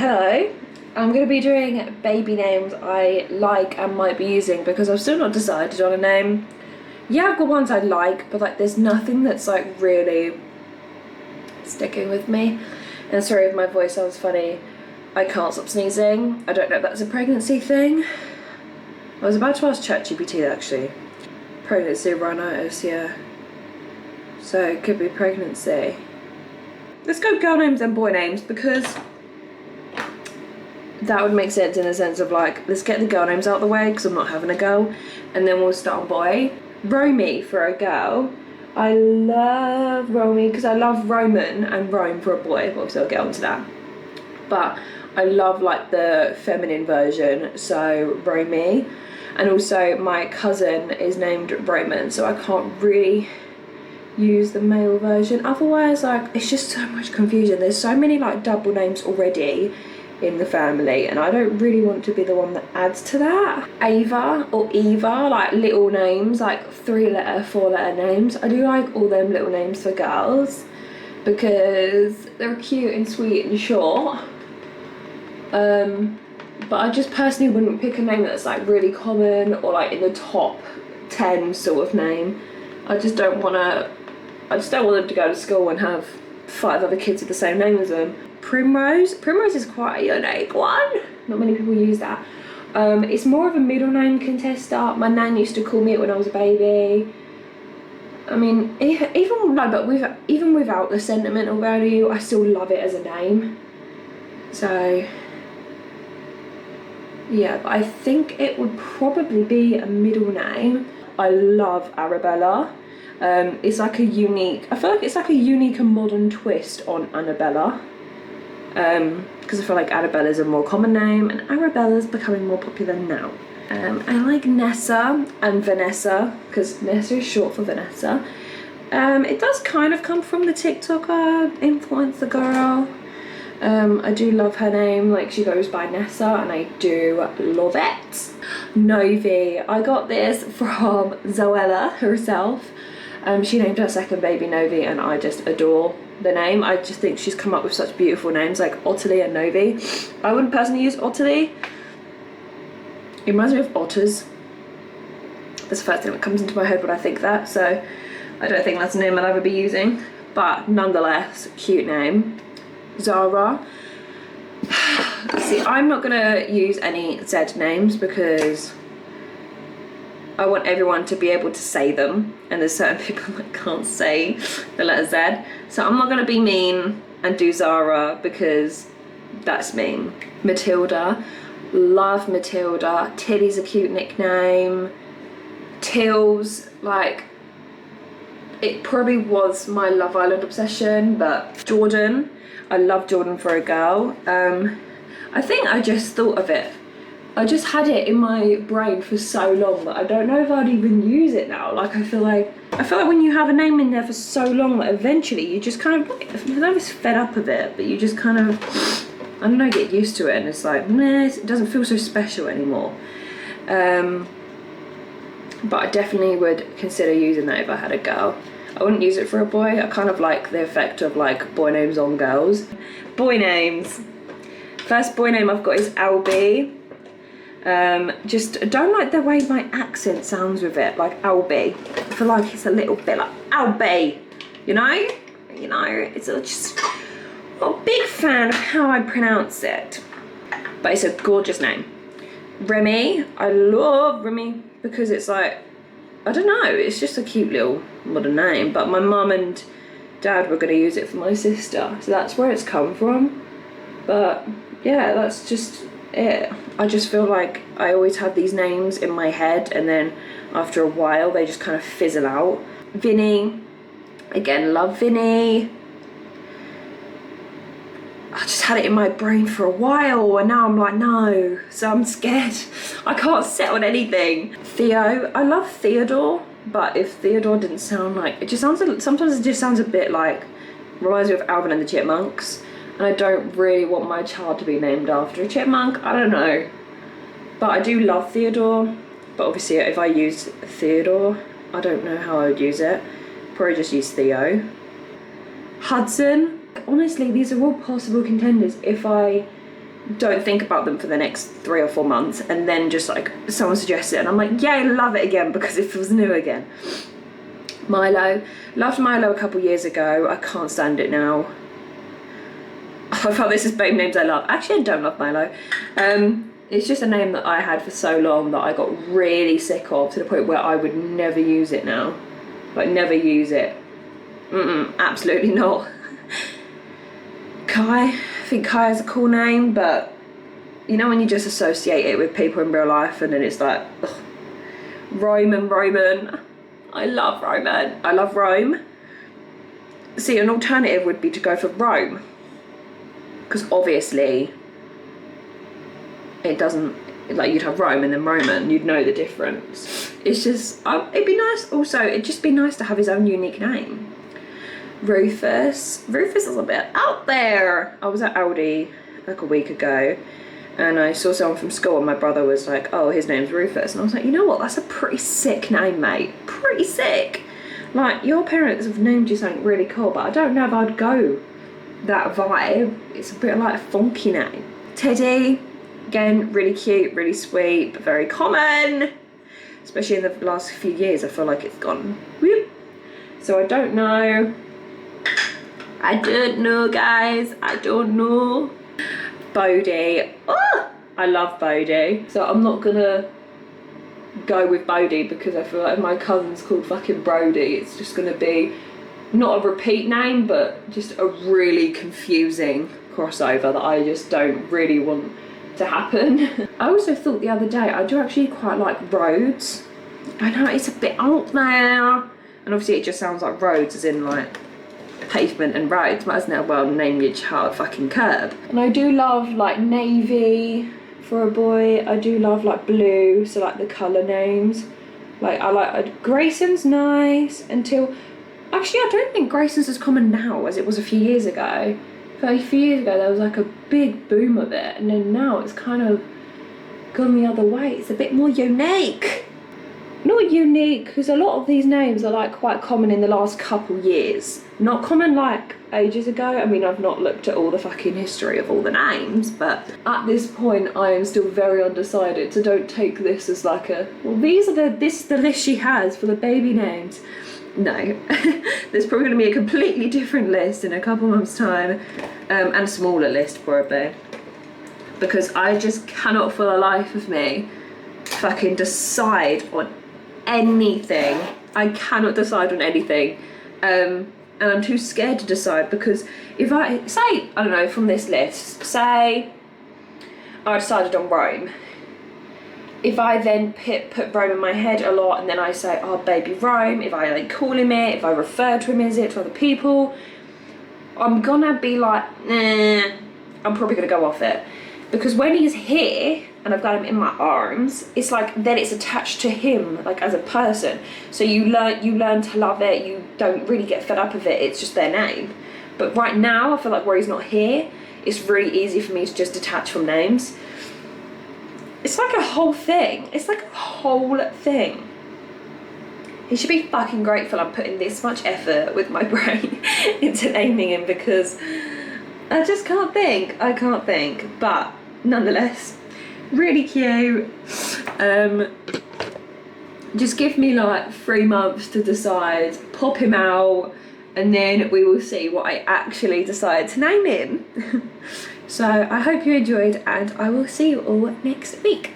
Hello, I'm going to be doing baby names I like and might be using because I've still not decided on a name. Yeah, I've got ones I like, but like there's nothing that's like really sticking with me. And sorry if my voice sounds funny, I can't stop sneezing. I don't know if that's a pregnancy thing. I was about to ask ChatGPT actually. Pregnancy rhinitis, yeah. So it could be pregnancy. Let's go girl names and boy names because that would make sense in the sense of like, let's get the girl names out of the way because I'm not having a girl, and then we'll start on boy. Romy for a girl. I love Romy because I love Roman and Rome for a boy, but obviously I'll get onto that. But I love like the feminine version, so Romy. And also my cousin is named Roman, so I can't really use the male version. Otherwise, like, it's just so much confusion. There's so many like double names already in the family, and I don't really want to be the one that adds to that. Ava or Eva, like little names, like 3-letter, 4-letter names. I do like all them little names for girls because they're cute and sweet and short. But I just personally wouldn't pick a name that's like really common or like in the top 10 sort of name. I just don't want them to go to school and have 5 other kids with the same name as them. Primrose is quite a unique one. Not many people use that. It's more of a middle name contester. My nan used to call me it when I was a baby. I mean, even without the sentimental value, I still love it as a name. So yeah, but I think it would probably be a middle name. I love Arabella. It's like a unique, I feel like it's like a unique and modern twist on Annabella. Because I feel like Arabella's a more common name and Arabella's becoming more popular now. I like Nessa and Vanessa because Nessa is short for Vanessa. It does kind of come from the TikToker influencer girl. I do love her name, like she goes by Nessa and I do love it. Novi, I got this from Zoella herself. She named her second baby Novi and I just adore the name. I just think she's come up with such beautiful names like Ottilie and Novi. I wouldn't personally use Ottilie. It reminds me of otters. That's the first thing that comes into my head when I think that, so I don't think that's a name I'll ever be using, but nonetheless, cute name. Zara. See, I'm not gonna use any Z names because I want everyone to be able to say them, and there's certain people that can't say the letter Z. So I'm not gonna be mean and do Zara because that's mean. Matilda, love Matilda. Tilly's a cute nickname. Tills, like, it probably was my Love Island obsession, but Jordan, I love Jordan for a girl. I think I just thought of it. I just had it in my brain for so long that I don't know if I'd even use it now. Like I feel like when you have a name in there for so long that eventually you just kind of, I know it's fed up of it, but you just kind of, I don't know, get used to it and it's like, meh, it doesn't feel so special anymore. But I definitely would consider using that if I had a girl. I wouldn't use it for a boy. I kind of like the effect of like boy names on girls. Boy names. First boy name I've got is Albie. Just don't like the way my accent sounds with it, like Albie. I feel like it's a little bit like Albie, you know, it's just not a big fan of how I pronounce it, but it's a gorgeous name. Remy, I love Remy because it's like, I don't know, it's just a cute little modern name, but my mum and dad were going to use it for my sister, so that's where it's come from. But yeah, that's just it. I just feel like I always have these names in my head and then after a while they just kind of fizzle out. Vinny, again, love Vinny. I just had it in my brain for a while and now I'm like, no, so I'm scared. I can't sit on anything. Theo, I love Theodore, but if Theodore didn't sound like, it just sounds, sometimes it just sounds a bit like, reminds me of Alvin and the Chipmunks. And I don't really want my child to be named after a chipmunk. I don't know. But I do love Theodore. But obviously if I used Theodore, I don't know how I would use it. Probably just use Theo. Hudson. Honestly, these are all possible contenders if I don't think about them for the next 3 or 4 months, and then just like someone suggests it and I'm like, yeah, I love it again because it feels new again. Milo, loved Milo a couple years ago. I can't stand it now. I thought this is babe names I love. Actually, I don't love Milo. It's just a name that I had for so long that I got really sick of, to the point where I would never use it now. Like, never use it. Absolutely not. Kai, I think Kai is a cool name, but you know when you just associate it with people in real life and then it's like, ugh. Roman. I love Roman. I love Rome. See, an alternative would be to go for Rome, because obviously it doesn't, like, you'd have Rome and then Roman, you'd know the difference. It's just, it'd be nice also, it'd just be nice to have his own unique name. Rufus is a bit out there. I was at Aldi like a week ago and I saw someone from school and my brother was like, oh, his name's Rufus, and I was like, you know what, that's a pretty sick name, mate. Pretty sick. Like, your parents have named you something really cool, but I don't know if I'd go that vibe. It's a bit like a funky name. Teddy, again, really cute, really sweet, but very common. Especially in the last few years, I feel like it's gone whoop. So I don't know. I don't know, guys. I don't know. Bodhi. Oh, I love Bodhi. So I'm not gonna go with Bodhi because I feel like my cousin's called fucking Brody. It's just gonna be not a repeat name, but just a really confusing crossover that I just don't really want to happen. I also thought the other day, I do actually quite like Rhodes. I know it's a bit out there, and obviously it just sounds like roads as in like pavement and roads, might as well name your child fucking Curb. And I do love like navy for a boy. I do love like blue, so like the colour names. Like I like Grayson's nice until, actually I don't think Grayson's as common now as it was a few years ago. But a few years ago there was like a big boom of it, and then now it's kind of gone the other way. It's a bit more unique. Not unique, because a lot of these names are like quite common in the last couple years. Not common like ages ago. I mean, I've not looked at all the fucking history of all the names, but at this point I am still very undecided, so don't take this as like a, well, this is the list she has for the baby names. No. There's probably going to be a completely different list in a couple months' time, and a smaller list probably, because I just cannot for the life of me fucking decide on anything. I cannot decide on anything, and I'm too scared to decide, because if I say, I don't know, from this list, say I decided on Rome, if I then put Rome in my head a lot and then I say, oh baby Rome, if I like call him it, if I refer to him as it to other people, I'm gonna be like, nah, I'm probably gonna go off it, because when he's here and I've got him in my arms, it's like then it's attached to him, like as a person. So you learn to love it. You don't really get fed up of it. It's just their name. But right now, I feel like where he's not here, it's really easy for me to just detach from names. It's like a whole thing. It's like a whole thing. He should be fucking grateful I'm putting this much effort with my brain into naming him, because I just can't think. I can't think. But nonetheless, really cute. Just give me like 3 months to decide, pop him out, and then we will see what I actually decide to name him. So I hope you enjoyed, and I will see you all next week.